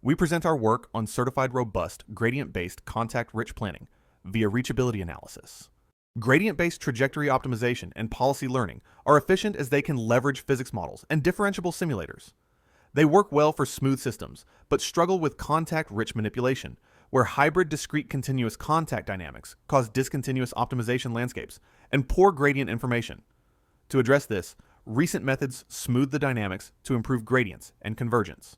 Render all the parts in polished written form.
We present our work on certified robust gradient-based contact-rich planning via reachability analysis. Gradient-based trajectory optimization and policy learning are efficient as they can leverage physics models and differentiable simulators. They work well for smooth systems, but struggle with contact-rich manipulation, where hybrid discrete continuous contact dynamics cause discontinuous optimization landscapes and poor gradient information. To address this, recent methods smooth the dynamics to improve gradients and convergence.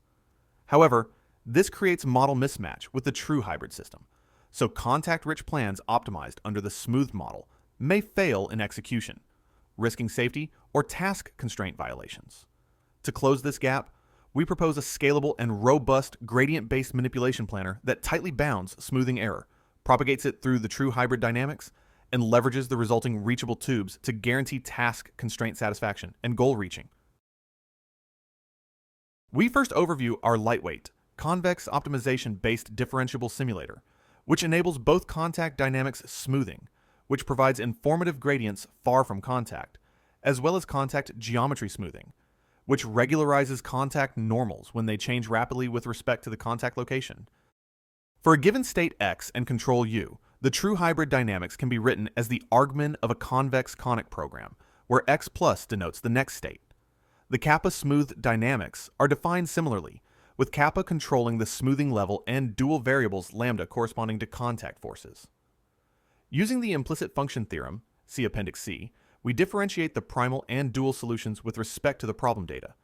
However, this creates model mismatch with the true hybrid system, so contact-rich plans optimized under the smoothed model may fail in execution, risking safety or task constraint violations. To close this gap, we propose a scalable and robust gradient-based manipulation planner that tightly bounds smoothing error, propagates it through the true hybrid dynamics, and leverages the resulting reachable tubes to guarantee task constraint satisfaction and goal reaching. We first overview our lightweight, convex optimization-based differentiable simulator, which enables both contact dynamics smoothing, which provides informative gradients far from contact, as well as contact geometry smoothing, which regularizes contact normals when they change rapidly with respect to the contact location. For a given state X and control U, the true hybrid dynamics can be written as the argmin of a convex conic program, where X plus denotes the next state. The kappa smooth dynamics are defined similarly, with kappa controlling the smoothing level and dual variables lambda corresponding to contact forces. Using the implicit function theorem, see Appendix C, we differentiate the primal and dual solutions with respect to the problem data.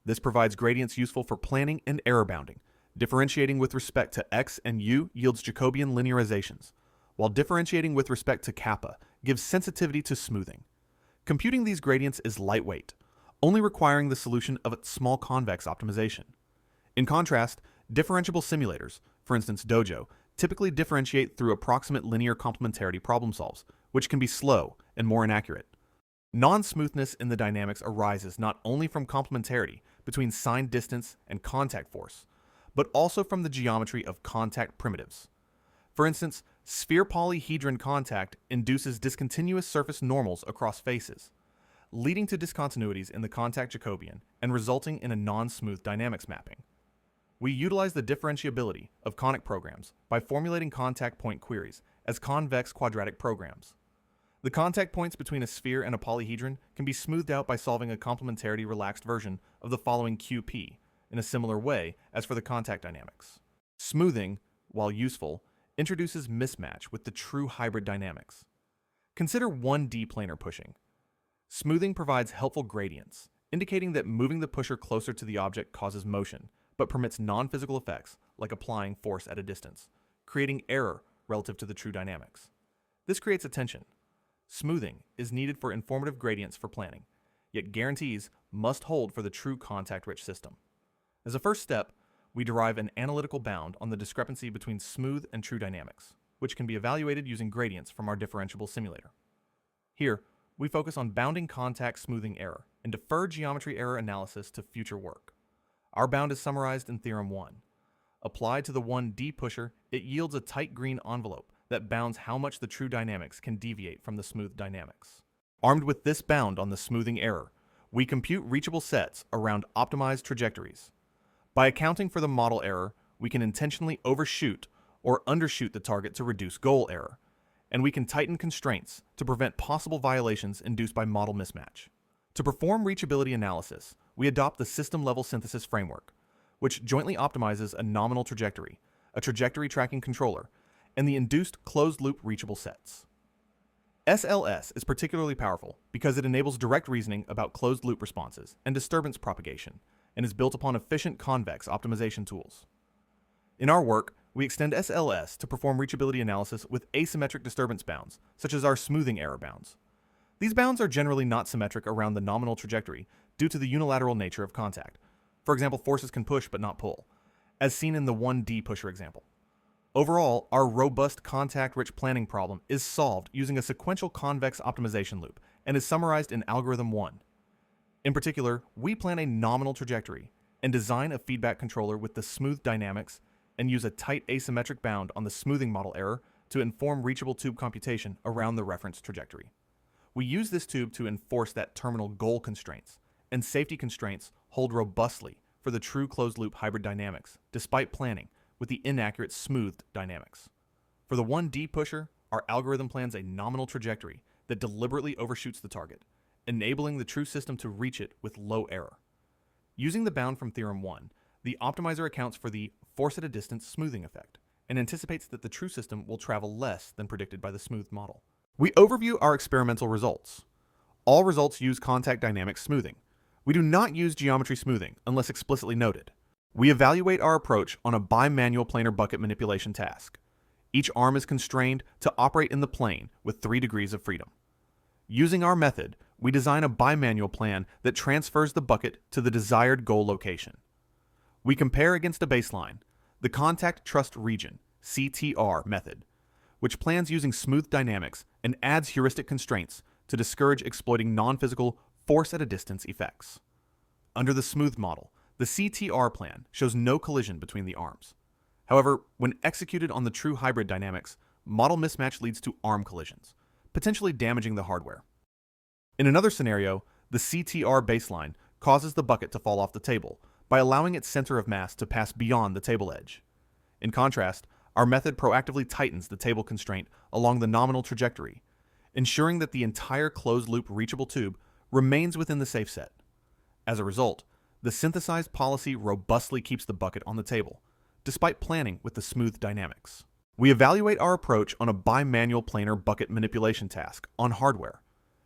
This provides gradients useful for planning and error bounding. Differentiating with respect to X and U yields Jacobian linearizations, while differentiating with respect to kappa gives sensitivity to smoothing. Computing these gradients is lightweight, only requiring the solution of a small convex optimization. In contrast, differentiable simulators, for instance Dojo, typically differentiate through approximate linear complementarity problem solves, which can be slow and more inaccurate. Non-smoothness in the dynamics arises not only from complementarity between sign distance and contact force, but also from the geometry of contact primitives. For instance, sphere polyhedron contact induces discontinuous surface normals across faces, leading to discontinuities in the contact Jacobian and resulting in a non-smooth dynamics mapping. We utilize the differentiability of conic programs by formulating contact point queries as convex quadratic programs. The contact points between a sphere and a polyhedron can be smoothed out by solving a complementarity relaxed version of the following QP in a similar way as for the contact dynamics. Smoothing, while useful, introduces mismatch with the true hybrid dynamics. Consider 1D planar pushing. Smoothing provides helpful gradients, indicating that moving the pusher closer to the object causes motion, but permits non-physical effects like applying force at a distance, creating error relative to the true dynamics. This creates a tension. Smoothing is needed for informative gradients for planning, yet guarantees must hold for the true contact-rich system. As a first step, we derive an analytical bound on the discrepancy between smooth and true dynamics, which can be evaluated using gradients from our differentiable simulator. Here, we focus on bounding contact smoothing error and defer geometry error analysis to future work. Our bound is summarized in Theorem 1. Applied to the 1D pusher, it yields a tight green envelope that bounds how much the true dynamics can deviate from the smooth dynamics. Armed with this bound on the smoothing error, we compute reachable sets around optimized trajectories. By accounting for the model error, we can intentionally overshoot or undershoot the target to reduce goal error, and we can tighten constraints to prevent possible violations induced by model mismatch. To perform reachability analysis, we adopt the system-level synthesis framework, which jointly optimizes a nominal trajectory, a trajectory tracking controller, and the induced closed-loop reachable sets. SLS is particularly powerful because it enables direct reasoning about closed-loop responses and disturbance propagation, and is built upon efficient convex optimization tools. In our work, we extend SLS to perform reachability analysis with asymmetric disturbance bounds, such as our smoothing error bounds. These bounds are generally not symmetric around the nominal trajectory due to the unilateral nature of contact. For example, forces can push but not pull, as seen in the 1D pusher example. Overall, our robust contact-rich planning problem is solved using a sequential convex optimization loop and is summarized in Algorithm 1. In particular, we plan a nominal trajectory and design a feedback controller with the smooth dynamics and use a tight asymmetric bound on the smoothing model error to inform reachable tube computation around the reference trajectory. We use this tube to enforce that terminal goal constraints, and safety constraints hold robustly for the true closed-loop hybrid dynamics, despite planning, with the inaccurate smoothed dynamics. For the 1D pusher, our algorithm plans a nominal trajectory that deliberately overshoots the target, enabling the true system to reach it with low error. Using the bound from Theorem 1, the optimizer accounts for the force at a distance smoothing effect and anticipates that the true system will travel less than predicted by the smoothed model. We overview our experimental results. All results use contact dynamics smoothing. We do not use geometry smoothing unless explicitly noted. We evaluate our approach on a bimanual planar bucket manipulation task. Each arm is constrained to operate in the plane with 3 degrees of freedom. Using our method, we design a bimanual plan that transfers the bucket to the desired goal location. We compare against a baseline, the contact trust region, CTR method, which plans using smooth dynamics and adds heuristic constraints to discourage exploiting non-physical force at a distance effects. Under the smooth model, the CTR plan shows no collision between the arms. However, when executed on the true hybrid dynamics, model mismatch leads to arm collisions, potentially damaging the hardware. In another scenario, the CTR baseline causes the bucket to fall off the table by allowing its center of mass to pass beyond the table edge. In contrast, our method proactively tightens the table constraint along the nominal trajectory, ensuring that the entire closed-loop reachable tube remains within the safe set. As a result, the synthesized policy robustly keeps the bucket on the table, despite planning with the smooth dynamics. We evaluate our approach on a bimanual planar bucket manipulation task on hardware.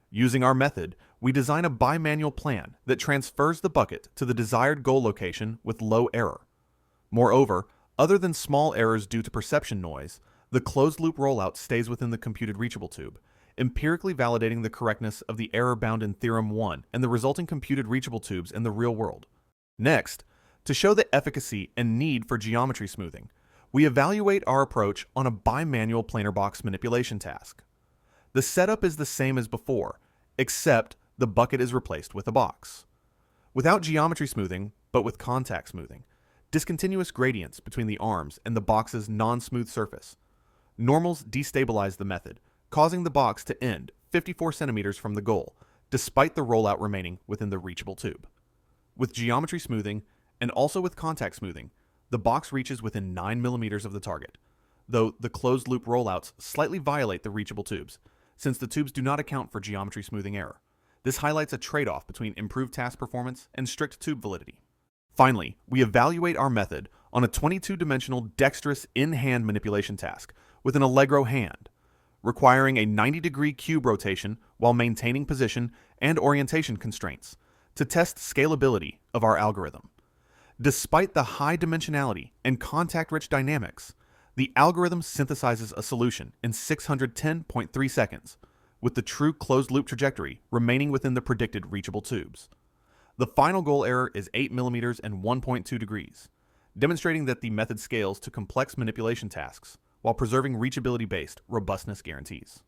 Using our method, we design a bimanual plan that transfers the bucket to the desired goal location with low error. Moreover, other than small errors due to perception noise, the closed-loop rollout stays within the computed reachable tube, empirically validating the correctness of the error bound in Theorem 1 and the resulting computed reachable tubes in the real world. Next, to show the efficacy and need for geometry smoothing, we evaluate our approach on a bimanual planar box manipulation task. The setup is the same as before, except the bucket is replaced with a box. Without geometry smoothing, but with contact smoothing, discontinuous gradients between the arms and the box's non-smooth surface. Normals destabilize the method, causing the box to end 54 centimeters from the goal, despite the rollout remaining within the reachable tube. With geometry smoothing, and also with contact smoothing, the box reaches within 9 millimeters of the target, though the closed-loop rollouts slightly violate the reachable tubes, since the tubes do not account for geometry smoothing error. This highlights a trade-off between improved task performance and strict tube validity. Finally, we evaluate our method on a 22-dimensional dexterous in-hand manipulation task with an Allegro hand, requiring a 90-degree cube rotation while maintaining position and orientation constraints to test scalability of our algorithm. Despite the high dimensionality and contact-rich dynamics, the algorithm synthesizes a solution in 610.3 seconds, with the true closed-loop trajectory remaining within the predicted reachable tubes. The final goal error is 8 millimeters and 1.2 degrees, demonstrating that the method scales to complex manipulation tasks while preserving reachability-based robustness guarantees.